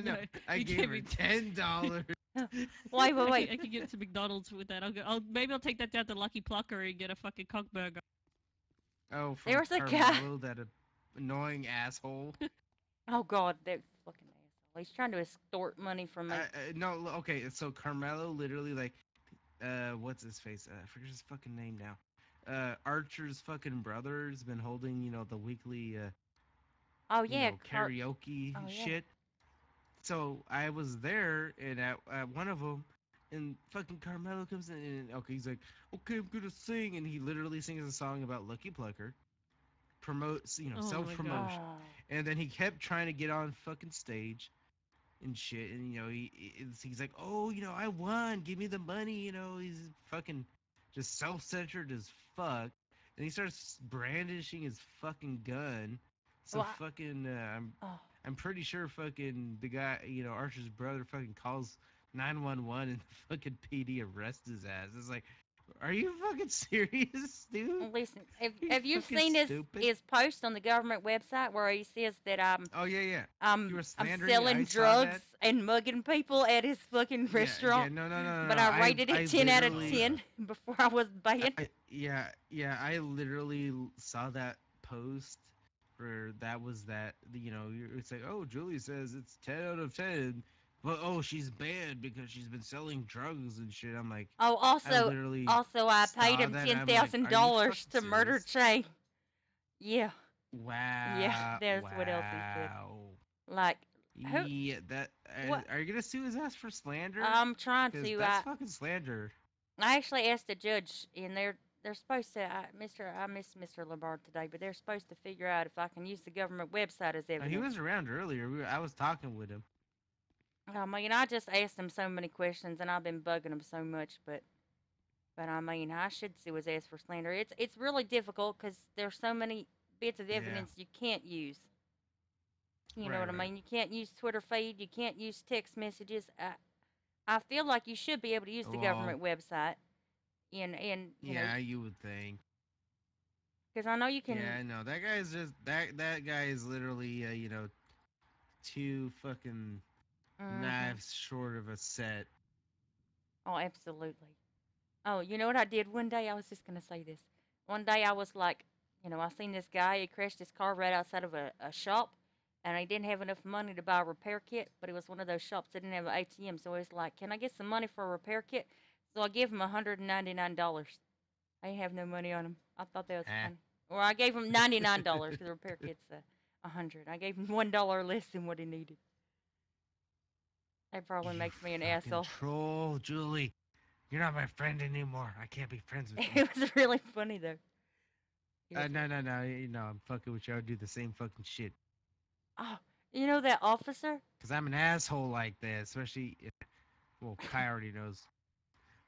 No. I you gave gave her me $10. Wait. I could get to McDonald's with that. Maybe I'll take that down to Lucky Plucker and get a fucking cock burger. Oh, from There's a guy. Carmelo, that annoying asshole. Oh God, that fucking asshole. He's trying to extort money from me. No, okay. So Carmelo literally what's his face? I forget his fucking name now. Archer's fucking brother's been holding, the weekly, Oh yeah, karaoke Oh, yeah. shit. So I was there, and at one of them, and fucking Carmelo comes in, and okay, he's like, okay, I'm gonna sing, and he literally sings a song about Lucky Plucker, promotes, Oh my self God. promotion, Oh. and then he kept trying to get on fucking stage, and shit, and he's like, oh, I won, give me the money, he's fucking just self-centered as fuck, and he starts brandishing his fucking gun. So Well, fucking, Oh. I'm pretty sure fucking the guy, Archer's brother, fucking calls 911 and the fucking PD arrests his ass. It's like, are you fucking serious, dude? Listen, You have you fucking seen stupid. his post on the government website where he says that Oh yeah. I'm You were I'm slandering. selling I saw drugs that. and mugging people at his fucking Yeah, restaurant? no. But No. I rated I it 10 out of literally- 10 before I was banned. Yeah. I literally saw that post where that was that. It's like, oh, Julie says it's 10 out of 10. But oh, she's banned because she's been selling drugs and shit. I'm like, Oh, I also, literally I paid saw him that and I'm like, are you $10,000 to fucking murder serious? Che. Yeah, Wow. that's what else he said. Wow. Like, who? Yeah, that. What? Are you gonna sue his ass for slander? I'm trying 'Cause to. that's fucking slander. I actually asked the judge, and they're they're supposed to. I missed Mr. Lombard today, but they're supposed to figure out if I can use the government website as evidence. He was around earlier. I was talking with him. I mean, I just asked him so many questions, and I've been bugging him so much, but I mean, I should sue his ass for slander. It's really difficult because there's so many bits of Yeah. evidence you can't use. You know Right, what I right. mean? You can't use Twitter feed. You can't use text messages. I feel like you should be able to use the government website. And you know, Yeah, you would think. because I know you can. Yeah, I know. That guy's just that guy is literally two fucking Mhm. knives short of a set. Oh, absolutely. Oh, you know what I did one day? I was just gonna say this. One day I was like, I seen this guy. He crashed his car right outside of a shop, and he didn't have enough money to buy a repair kit. But it was one of those shops that didn't have an ATM, so he was like, "Can I get some money for a repair kit?" So I gave him $199. I didn't have no money on him. I thought that was Ah. funny. Or I gave him $99 because the repair kit's $100. I gave him $1 less than what he needed. That probably You makes me an fucking asshole. Troll, Julie. You're not my friend anymore. I can't be friends with you. It was really funny though. It was No. I'm fucking with you. I would do the same fucking shit. Oh, you know that officer? Cause I'm an asshole like that, especially if, well, Kai already knows.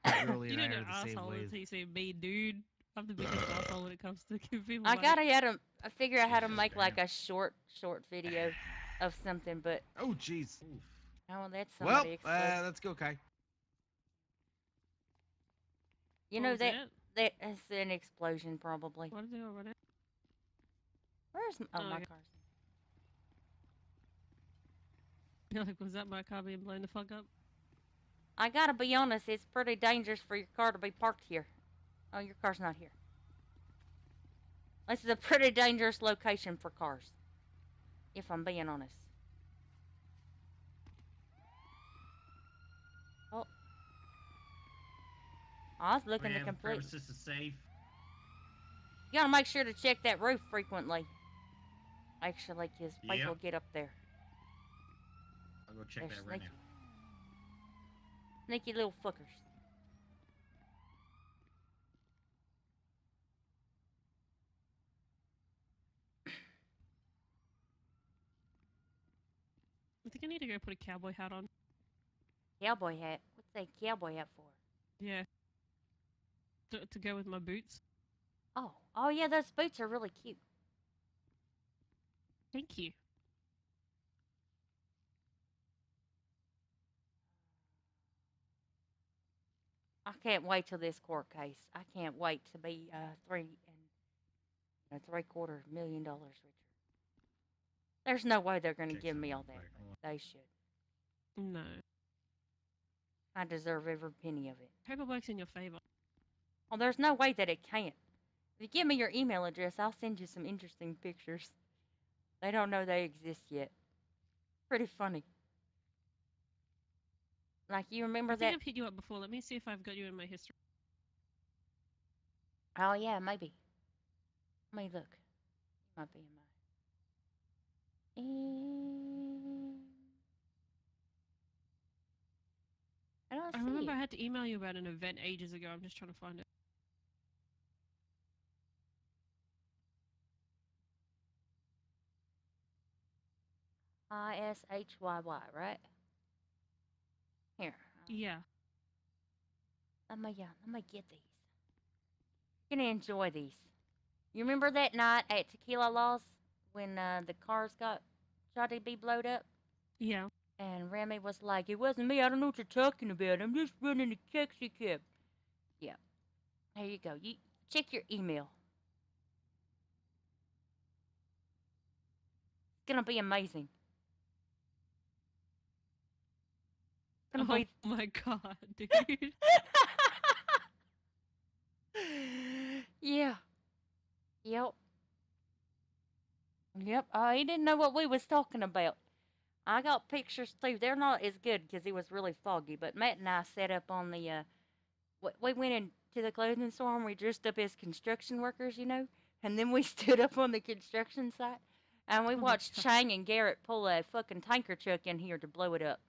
That Girly You and I know are the the same asshole ways. until you say me, dude. I'm the biggest asshole when it comes to giving people I money. I figure out how to Jesus, make like damn. a short video of something, but Oh, jeez. Oof. oh, that's Well, somebody exploded. let's go, Kai. You What know was that it? that's an explosion probably. What is it over there? Where's Oh, my okay. car's? You're like, was that my car being blown the fuck up? I gotta be honest, it's pretty dangerous for your car to be parked here. Oh, your car's not here. This is a pretty dangerous location for cars, if I'm being honest. Oh, I was looking to Man, complete. premises is safe. You gotta make sure to check that roof frequently. Actually, because people Yep. get up there. I'll go check They're that right sneaky. now. Sneaky little fuckers. I think I need to go put a cowboy hat on. Cowboy hat. What's that cowboy hat for? Yeah. To go with my boots. Oh yeah, those boots are really cute. Thank you. I can't wait till this court case. I can't wait to be $3.75 million richer. There's no way they're gonna Check give me something all real that. quick. Hold They should. No. I deserve every penny of it. Hope it works in your favor. Oh, there's no way that it can't. If you give me your email address, I'll send you some interesting pictures. They don't know they exist yet. Pretty funny. Like, you remember I think that? I've hit you up before. Let me see if I've got you in my history. Oh, yeah, maybe. Let me look. Might be in my. I don't I see remember it. I had to email you about an event ages ago. I'm just trying to find it. ISHYY, right? Here. Yeah. Let me get these. You're gonna enjoy these. You remember that night at Tequila Laws when the cars tried to be blowed up? Yeah. And Remy was like, "It wasn't me. I don't know what you're talking about. I'm just running a taxi cab." Yeah. There you go. You check your email. It's gonna be amazing. It's gonna Oh be. my god, dude. Yeah. Yep. Yep. He didn't know what we was talking about. I got pictures too. They're not as good because it was really foggy. But Matt and I set up on the. We went into the clothing store and we dressed up as construction workers, and then we stood up on the construction site and we Oh my watched God. Chang and Garrett pull a fucking tanker truck in here to blow it up.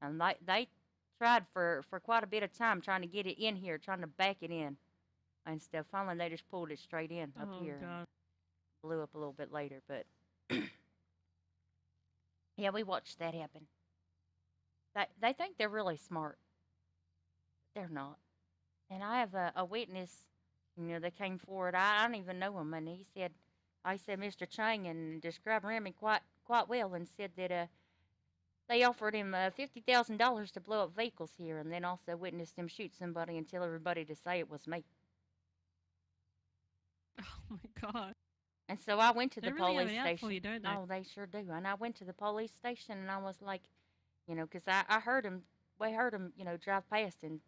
And they tried for quite a bit of time trying to get it in here, trying to back it in. and stuff. Finally, they just pulled it straight in up Oh here. And god. blew up a little bit later, but yeah, we watched that happen. They think they're really smart. They're not. And I have a witness, that came forward. I don't even know him, and I said Mr. Chang, and described Remy quite well, and said that they offered him $50,000 to blow up vehicles here, and then also witnessed him shoot somebody and tell everybody to say it was me. Oh my god. And so I went to They the really have police it out station. for you, don't they? Oh, they sure do. And I went to the police station, and I was like, because I heard him. We heard him, drive past and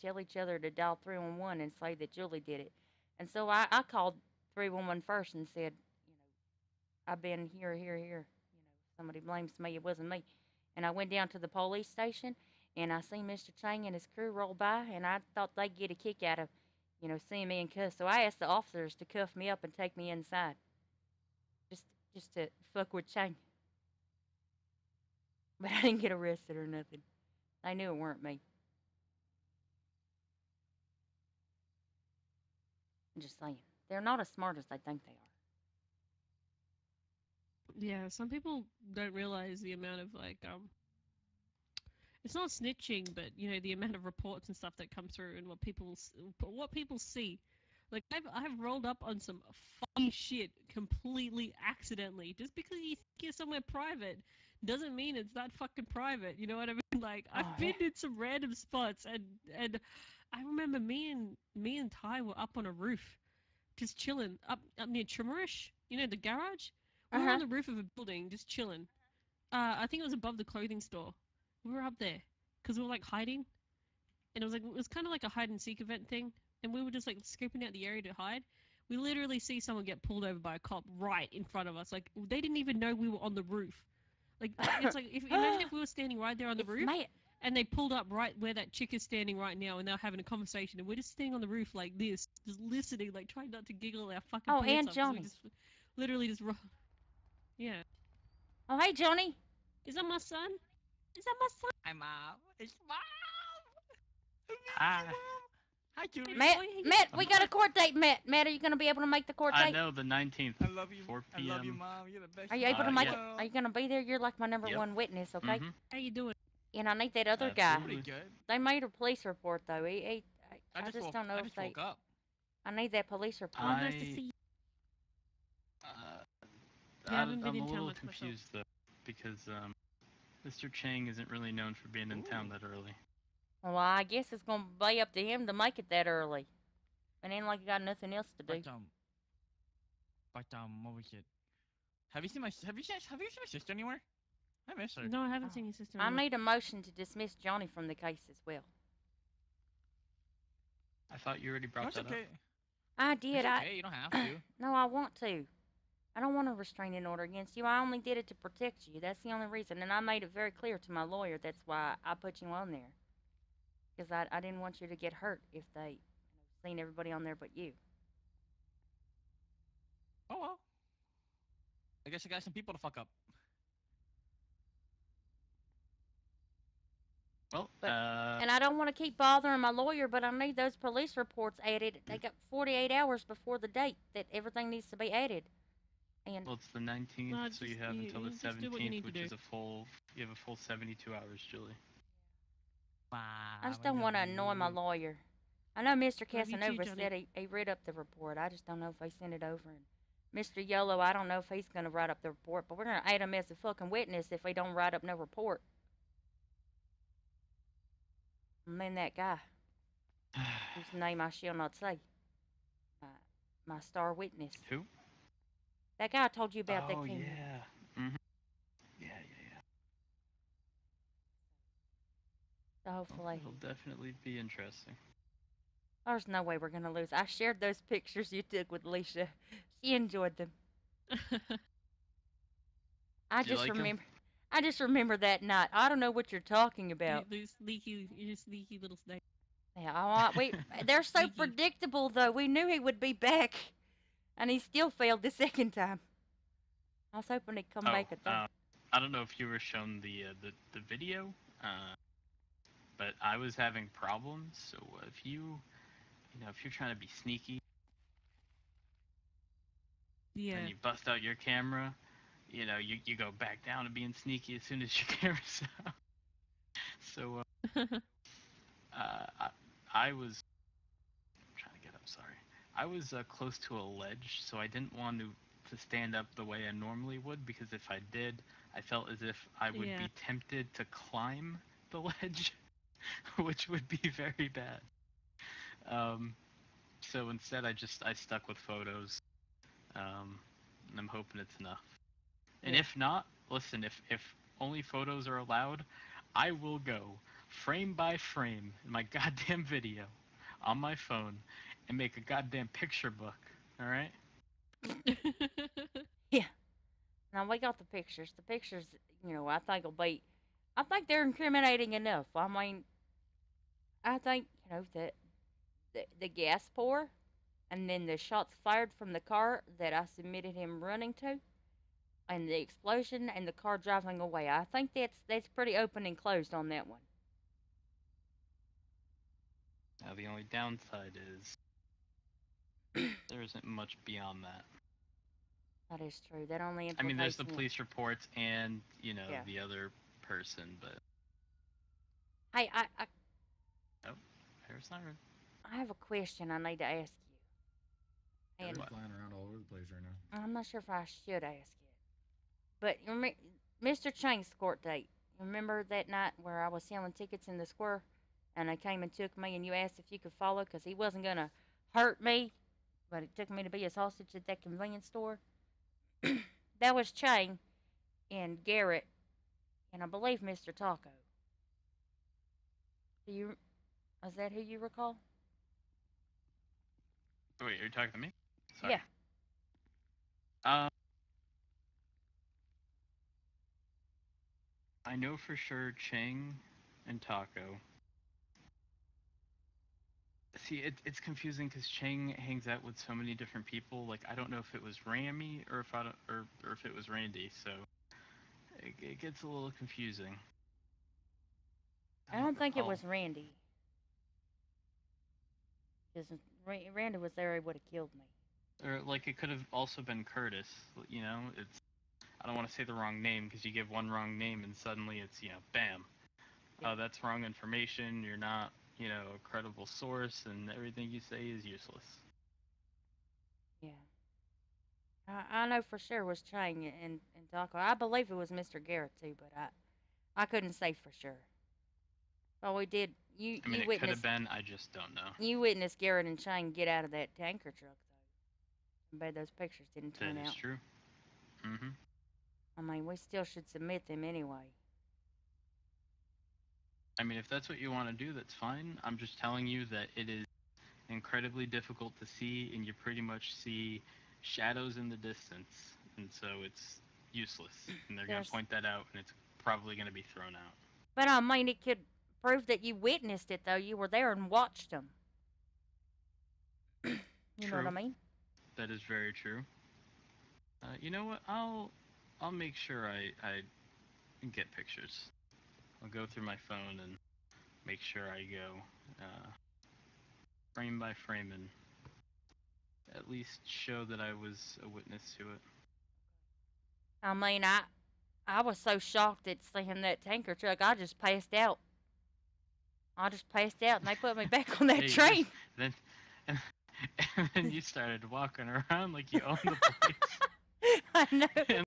tell each other to dial 311 and say that Julie did it. And so I called 311 first and said, I've been here. Somebody blames me. It wasn't me. And I went down to the police station, and I seen Mr. Chang and his crew roll by, and I thought they'd get a kick out of, seeing me in cuffs. So I asked the officers to cuff me up and take me inside, just to fuck with Chang. But I didn't get arrested or nothing. They knew it weren't me. I'm just saying, they're not as smart as they think they are. Yeah, some people don't realize the amount of it's not snitching, but the amount of reports and stuff that come through and what people see. Like I've rolled up on some funny shit completely accidentally. Just because you think you're somewhere private doesn't mean it's that fucking private. You know what I mean? Like I've been in some random spots, and I remember me and Ty were up on a roof, just chilling up near Trimmerish. The garage. We were on the roof of a building, just chilling. I think it was above the clothing store. We were up there because we were like hiding, and it was kind of like a hide and seek event thing, and we were just like scoping out the area to hide. We literally see someone get pulled over by a cop right in front of us. Like they didn't even know we were on the roof. Like it's like imagine if we were standing right there on the roof, and they pulled up right where that chick is standing right now, and they're having a conversation, and we're just standing on the roof like this, just listening, like trying not to giggle our fucking pants and off, Johnny. we just literally just run. Yeah. Oh, hey, Johnny. Is that my son? Is that my son? Hi, Mom. It's Mom. Hi. Hi, Julie. Matt, we got a court date, Matt. Matt, are you going to be able to make the court date? I know, the 19th. I love you. 4 p.m. I love you, Mom. You're the best. Are you able to make yeah. it? Are you going to be there? You're like my number one witness, okay? Mm-hmm. How you doing? And I need that other guy. Pretty good. They made a police report, though. I just don't know I if just they... woke up. I need that police report. Nice to see you. I'm a little confused, though, because Mr. Chang isn't really known for being in town that early. Well, I guess it's going to be up to him to make it that early. And ain't like you got nothing else to do. But what was it? Have you seen my sister anywhere? I miss her. No, I haven't seen your sister. I need a motion to dismiss Johnny from the case as well. I thought you already brought that up. I did. It's okay, you don't have to. No, I want to. I don't want a restraining order against you. I only did it to protect you. That's the only reason. And I made it very clear to my lawyer. That's why I put you on there. Because I didn't want you to get hurt if they seen everybody on there but you. Oh, well. I guess I got some people to fuck up. Well, and I don't want to keep bothering my lawyer, but I need those police reports added. They got 48 hours before the date that everything needs to be added. And well, it's the 19th, so you have until the 17th, which is you have a full 72 hours, Julie. I just don't want to annoy my lawyer. I know Mr. Casanova said he read up the report. I just don't know if he sent it over. And Mr. Yolo, I don't know if he's going to write up the report, but we're going to add him as a fucking witness if he don't write up no report. And then that guy, whose name I shall not say, my star witness. Who? That guy I told you about that came. Yeah. Mm-hmm. Yeah. So hopefully. It'll definitely be interesting. There's no way we're going to lose. I shared those pictures you took with Leisha. She enjoyed them. I just remember that night. I don't know what you're talking about. You're just sneaky little snake. Yeah, they're so predictable, though. We knew he would be back, and he still failed the second time. I was hoping he'd come back a third. I don't know if you were shown the video, but I was having problems. So if you if you're trying to be sneaky, Yeah. and you bust out your camera, you go back down to being sneaky as soon as your camera's out. So I was I'm trying to get up. Sorry, I was close to a ledge, so I didn't want to stand up the way I normally would, because if I did, I felt as if I would Yeah. be tempted to climb the ledge, which would be very bad. So instead, I stuck with photos, and I'm hoping it's enough. And Yeah. if not, listen, if only photos are allowed, I will go frame by frame in my goddamn video on my phone and make a goddamn picture book. All right? Yeah. Now we got the pictures. The pictures, I think they're incriminating enough. I mean, I think that the gas pour, and then the shots fired from the car that I submitted him running to, and the explosion and the car driving away. I think that's pretty open and closed on that one. Now the only downside is there isn't much beyond that. That is true. That only I mean, there's implicates the him. police reports and Yeah. the other person, but Hey, oh, there's not really. I have a question I need to ask you. They're And flying around all over the place right now. I'm not sure if I should ask it. But Mr. Chang's court date. Remember that night where I was selling tickets in the square, and they came and took me, and you asked if you could follow because he wasn't gonna hurt me, but it took me to be his hostage at that convenience store. That was Chang and Garrett, and I believe Mr. Taco. Is that who you recall? Wait, you're talking to me? Sorry. Yeah. I know for sure Chang and Taco. See, it's confusing because Chang hangs out with so many different people. Like, I don't know if it was Rami or if or if it was Randy. So it gets a little confusing. I don't think it recall. was Randy. Because Randy was there, he would have killed me. Or like it could have also been Curtis. It's I don't want to say the wrong name because you give one wrong name and suddenly it's bam. Yeah. That's wrong information. You're not a credible source, and everything you say is useless. Yeah. I know for sure it was Chang and Taco. I believe it was Mr. Garrett too, but I couldn't say for sure. But we did. You I mean, you it could have witnessed been. I just don't know. you witnessed Garrett and Chang get out of that tanker truck though. I bet those pictures didn't turn That is out. true. Mm-hmm. I mean, we still should submit them anyway. I mean, if that's what you want to do, that's fine. I'm just telling you that it is incredibly difficult to see, and you pretty much see shadows in the distance, and so it's useless. And they're going to point that out, and it's probably going to be thrown out. But I mean, it could prove that you witnessed it though. You were there and watched them. You know what I mean? That is very true. You know what? I'll make sure I get pictures. I'll go through my phone and make sure I go frame by frame and at least show that I was a witness to it. I mean, I was so shocked at seeing that tanker truck, I just passed out. And they put me back on that train. And then you started walking around like you owned the place. I know.